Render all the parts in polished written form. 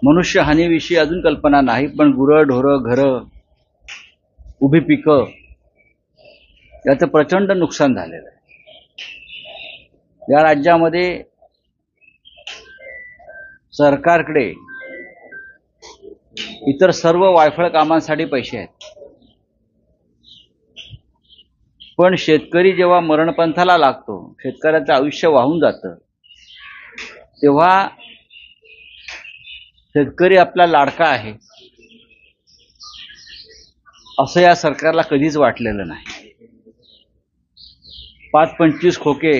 मनुष्यहानीविषयी अजून कल्पना नाही, पण गुरं ढोरं घरं उभी पिकं याचं प्रचंड नुकसान झालेलं आहे। या राज्यामध्ये सरकारकडे इतर सर्व वायफळ कामांसाठी पैसे आहेत, पण शेतकरी जेव्हा मरणपंथाला लागतो, शेतकऱ्याचं आयुष्य वाहून जातं, तेव्हा शेतकरी आपला लाडका आहे असं या सरकारला कधीच वाटलेलं नाही। 5-25 खोके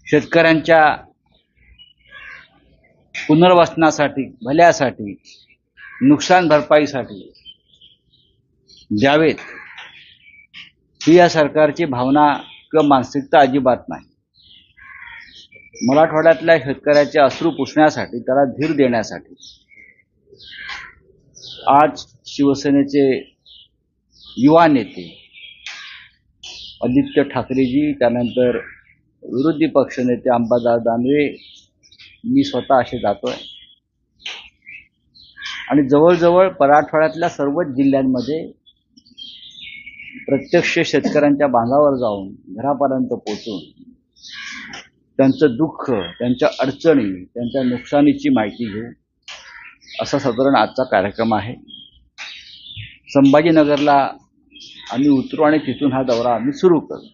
शेतकऱ्यांच्या पुनर्वसनासाठी, भल्यासाठी, नुकसान भरपाईसाठी द्यावेत ही या सरकारची भावना किंवा मानसिकता अजिबात नाही। मराठवाड्यातल्या शेतकऱ्याचे अश्रू पुसण्यासाठी, त्याला धीर देण्यासाठी आज शिवसेनेचे युवा नेते आदित्य ठाकरेजी, त्यानंतर विरोधी पक्षनेते अंबादास दानवे, मी स्वतः असे जातोय आणि जवळजवळ मराठवाड्यातल्या सर्वच जिल्ह्यांमध्ये प्रत्यक्ष शेतकऱ्यांच्या बांधावर जाऊन, घरापर्यंत पोहोचून त्यांचं दुःख, त्यांच्या अडचणी, त्यांच्या नुकसानीची माहिती घेऊ असा साधारण आजचा कार्यक्रम आहे। संभाजीनगरला आम्ही उतरू आणि तिथून हा दौरा आम्ही सुरू करू,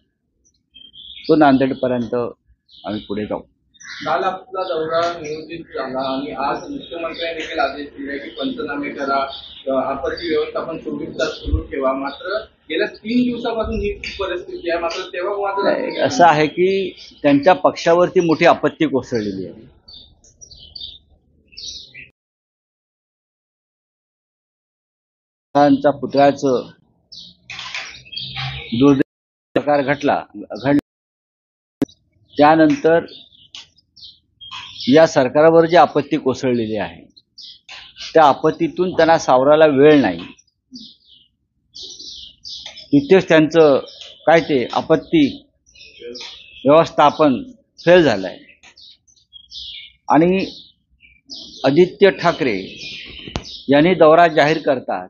तो नांदेडपर्यंत आम्ही पुढे जाऊ। काल आपला दौरा नियोजित झाला आणि आज मुख्यमंत्र्यांनी देखील आदेश दिले की पंचनामे करा, आपत्ती व्यवस्थापन 24 तास सुरू ठेवा। मात्र गेल्या 3 दिवसापासून ही परिस्थिती आहे। मात्र तेव्हा मात्र असं आहे की त्यांच्या पक्षावरती मोठी आपत्ती कोसळलेली आहे। त्यांच्या पुतळ्याचं दुर्दैवी प्रकार घडला, त्यानंतर या सरकारवर जी आपत्ती कोसळलेली आहे त्या आपत्तीतून त्यांना सावरायला वेळ नाही। इथेच त्यांचं काय ते आपत्ती व्यवस्थापन फेल झालंय आणि आदित्य ठाकरे यांनी दौरा जाहीर करतात,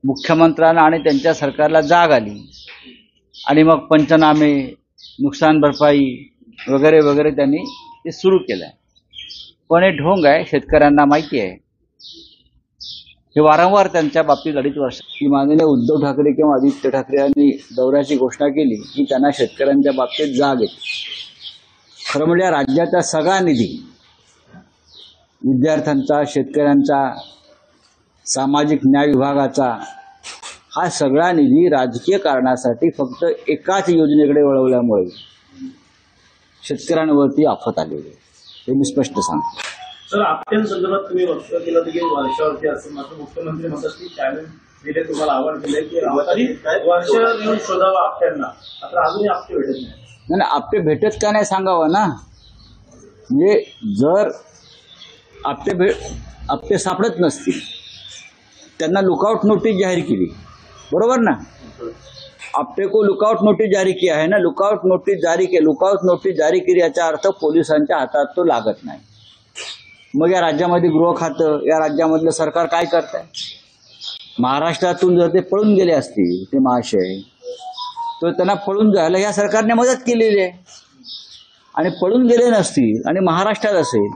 मुख्यमंत्र्यांना आणि त्यांच्या सरकारला जाग आली आणि मग पंचनामे, नुकसान भरपाई वगैरे वगैरे त्यांनी ते सुरू केलंय। पण हे ढोंग आहे, शेतकऱ्यांना माहिती आहे। हे वारंवार त्यांच्या बाबतीत 2.5 वर्ष की माननीय उद्धव ठाकरे किंवा आदित्य ठाकरे यांनी दौऱ्याची घोषणा केली की त्यांना शेतकऱ्यांच्या बाबतीत जाग येते। खरं म्हणजे राज्याचा सगळा निधी, विद्यार्थ्यांचा, शेतकऱ्यांचा, सामाजिक न्याय विभागाचा, हा सगळा निधी राजकीय कारणासाठी फक्त एकाच योजनेकडे वळवल्यामुळे शेतकऱ्यांवरती आफत आलेली आहे, हे मी स्पष्ट सांगतो। सर, आपत्यांसंदर्भात तुम्ही वक्तव्य केलं की वर्षावरती असं, मात्र मुख्यमंत्री म्हणतात की चॅलेंज दिले, तुम्हाला आव्हान दिले की वर्षावर येऊन शोधावा आपत्यांना, मात्र अजूनही आपटे भेटत नाही। नाही, आपटे भेटत का नाही सांगावं ना। म्हणजे जर आपटे सापडत नसतील, त्यांना लुकआउट नोटीस जाहीर केली, बरोबर ना। आपटे को लुकआउट नोटीस जारी किया है ना, लुकआउट नोटीस जारी केली याचा अर्थ पोलिसांच्या हातात तो लागत नाही। मग या राज्यामध्ये गृह खातं, या राज्यामधलं सरकार काय करत आहे? महाराष्ट्रातून जर ते पळून गेले असतील ते महाशय, तर त्यांना पळून जायला या सरकारने मदत केलेली आहे। आणि पळून गेले नसतील आणि महाराष्ट्रात असेल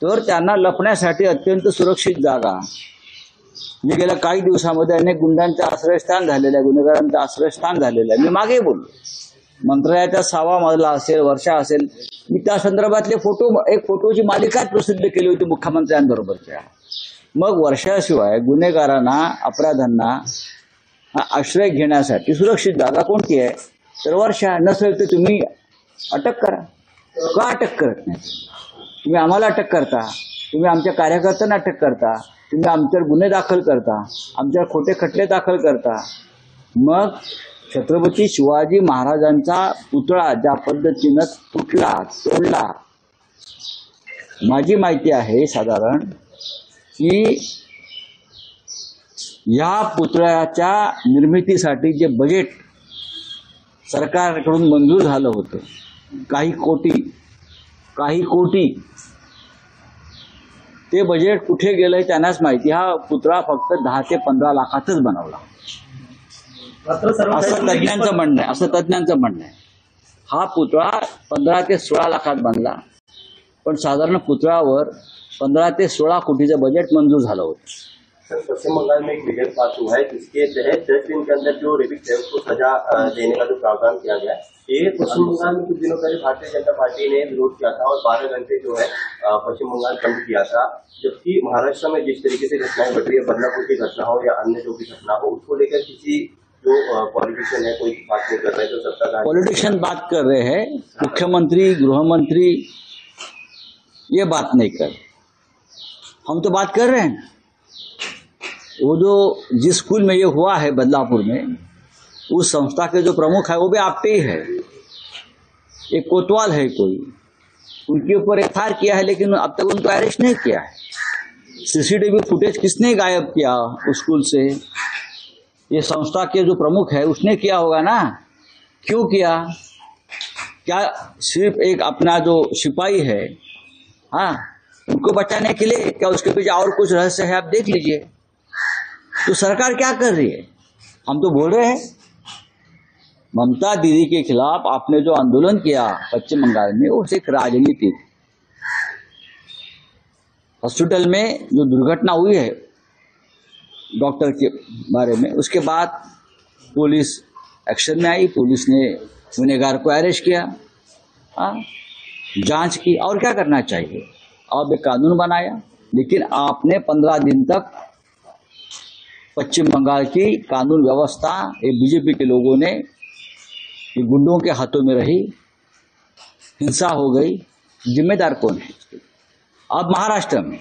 तर त्यांना लपण्यासाठी अत्यंत सुरक्षित जागा, म्हणजे गेल्या काही दिवसामध्ये अनेक गुंडांचं आश्रयस्थान झालेलं आहे, गुन्हेगारांचं आश्रयस्थान झालेलं आहे। मी मागे बोललो, मंत्रालयाचा 6वा मजला असेल, वर्षा असेल, मी त्या संदर्भातले एक फोटोची मालिकाच प्रसिद्ध केली होती मुख्यमंत्र्यांबरोबरच्या। मग वर्षाशिवाय गुन्हेगारांना, अपराधांना आश्रय घेण्यासाठी सुरक्षित जागा कोणती आहे? तर वर्षा। नसेल तर तुम्ही अटक करा। का अटक करत नाही? तुम्ही आम्हाला अटक करता, तुम्ही आमच्या कार्यकर्त्यांना अटक करता, तुम्ही आमच्यावर गुन्हे दाखल करता, आमच्यावर खोटे खटले दाखल करता। मग छत्रपती शिवाजी महाराजांचा पुतळा ज्या पद्धतीनं तुटला, तोडला, माझी माहिती आहे साधारण की या पुतळ्याच्या निर्मितीसाठी जे बजेट सरकारकडून मंजूर झालं होतं, काही कोटी, ते बजेट कुठे गेलंय त्यांनाच माहिती. हा पुतळा फक्त 10 ते 15 लाखातच बनवला असं तज्ज्ञांचं म्हणणं आहे. हा पुतळा 15 ते 16 लाखात बनला, पण साधारण पुतळ्यावर 15 ते 16 कोटीचं बजेट मंजूर झालं होतं. सर, पश्चिम बंगाल में एक विधेयक पास हुआ है जिसके तहत 10 दिन के अंदर जो रेपिक को सजा देने का जो प्रावधान किया गया, ये पश्चिम बंगाल में कुछ दिनों पहले भारतीय जनता पार्टी ने विरोध किया था और 12 घंटे जो है पश्चिम बंगाल बंद किया था। जबकि महाराष्ट्र में जिस तरीके से घटनाएं घट रही है, बदलापुर की घटना हो या अन्य जो भी घटना हो, उसको लेकर किसी जो पॉलिटिशियन है कोई बात नहीं कर रहे, जो सत्ताधारी पॉलिटिशियन बात कर रहे हैं, मुख्यमंत्री गृह मंत्री ये बात नहीं कर रहे। हम तो बात कर रहे हैं। वो जो जिस स्कूल में ये हुआ है बदलापुर में, उस संस्था के जो प्रमुख है वो भी आप पे ही है, एक कोतवाल है कोई, उनके ऊपर एफआईआर किया है लेकिन अब तक उनको अरेस्ट नहीं किया है। सीसीटीवी फुटेज किसने गायब किया उस स्कूल से? ये संस्था के जो प्रमुख है उसने किया होगा ना। क्यों किया? क्या सिर्फ एक अपना जो सिपाही है, हाँ, उनको बचाने के लिए? क्या उसके पीछे और कुछ रहस्य है? आप देख लीजिए। तो सरकार क्या कर रही है? हम तो बोल रहे हैं ममता दीदी के खिलाफ आपने जो आंदोलन किया पश्चिम बंगाल में, वो एक राजनीति। हॉस्पिटल में जो दुर्घटना हुई है डॉक्टर के बारे में, उसके बाद पुलिस एक्शन में आई, पुलिस ने गुनहगार को अरेस्ट किया, जांच की, और क्या करना चाहिए? अब एक कानून बनाया, लेकिन आपने 15 दिन तक पश्चिम बंगाल की कानून व्यवस्था ये बीजेपी के लोगों ने, ये गुंडों के हाथों में रही, हिंसा हो गई। जिम्मेदार कौन है? अब महाराष्ट्र में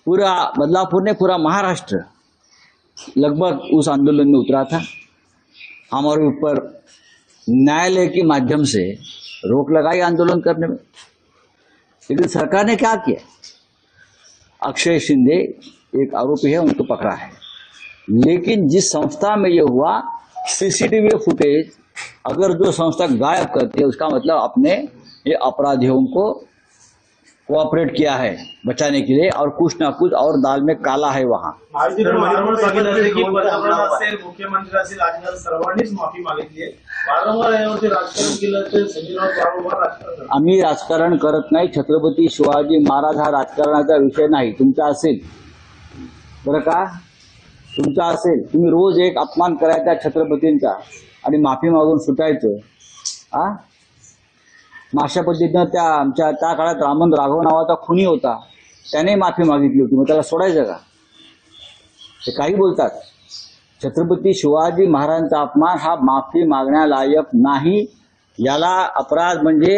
पूरा बदलापुर ने, पूरा महाराष्ट्र लगभग उस आंदोलन में उतरा था। हमारे ऊपर न्यायालय के माध्यम से रोक लगाई आंदोलन करने में, लेकिन सरकार ने क्या किया? अक्षय शिंदे एक आरोपी है, उनको पकड़ा है, लेकिन जिस संस्था में ये हुआ, सीसीटीवी फुटेज अगर जो संस्था गायब करती है, उसका मतलब अपने ये अपराधियों को कोऑपरेट किया है बचाने के लिए, और कुछ ना कुछ और दाल में काला है वहाँ। मुख्यमंत्री असेल आणि सर्वांनीच माफी मागितली आहे, वारंवार यावरती राजकारण केलं तर संजय राऊत वारंवार राजकारण. आम्ही राजकारण करत नाही. छत्रपती शिवाजी महाराज हा राजकारणाचा विषय नाही. तुमचा असेल बरं का, तुमचा असेल, तुम्ही रोज एक अपमान करायचा छत्रपतींचा आणि माफी मागून सुटायचं. अशा पद्धतीनं त्या काळात रामन राघव नावाचा खुनी होता, त्याने माफी मागितली होती, मग त्याला सोडायचं का? ते काही बोलतात. छत्रपती शिवाजी महाराजांचा अपमान हा माफी मागण्यालायक नाही. याला अपराध म्हणजे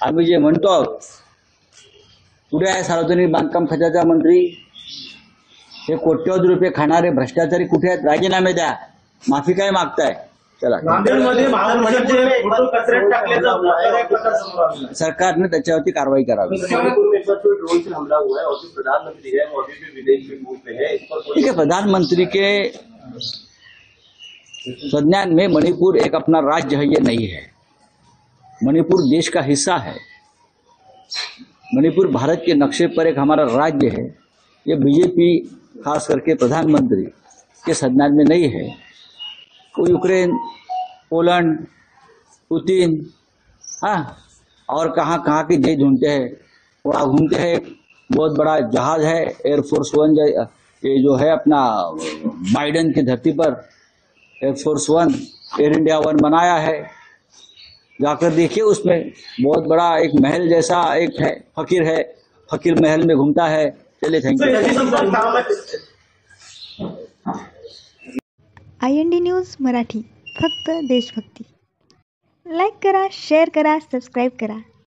आम्ही जे म्हणतो, कुठे आहे सार्वजनिक बांधकाम खात्याचा मंत्री? हे कोट्यवधी रुपये खाणारे भ्रष्टाचारी कुठे आहेत? राजीनामे द्या. माफी काय मागताय? चला, सरकारने त्याच्यावरती कारवाई करावी. ठीक है, प्रधानमंत्री के संज्ञान में मणिपुर एक अपना राज्य है, ये नहीं है। मणिपुर देश का हिस्सा है। मणिपुर भारत के नक्शे पर एक हमारा राज्य है। ये बीजेपी खास करके प्रधानमंत्री के संज्ञान में नहीं है। यूक्रेन, पोलैंड, पुतिन, हाँ, और कहाँ कहाँ के देश ढूंढते हैं, वहाँ घूमते हैं। बहुत बड़ा जहाज है एयरफोर्स वन, ये जो है अपना बाइडन की धरती पर air force one, Air India one बनाया है। जाकर देखिए, उसमें बहुत बड़ा एक महल जैसा एक है, फकीर महल में घूमता है। चलिए, thank you. IND news Marathi, फक्त देशभक्ती. लाईक करा, शेअर करा, सबस्क्राईब करा.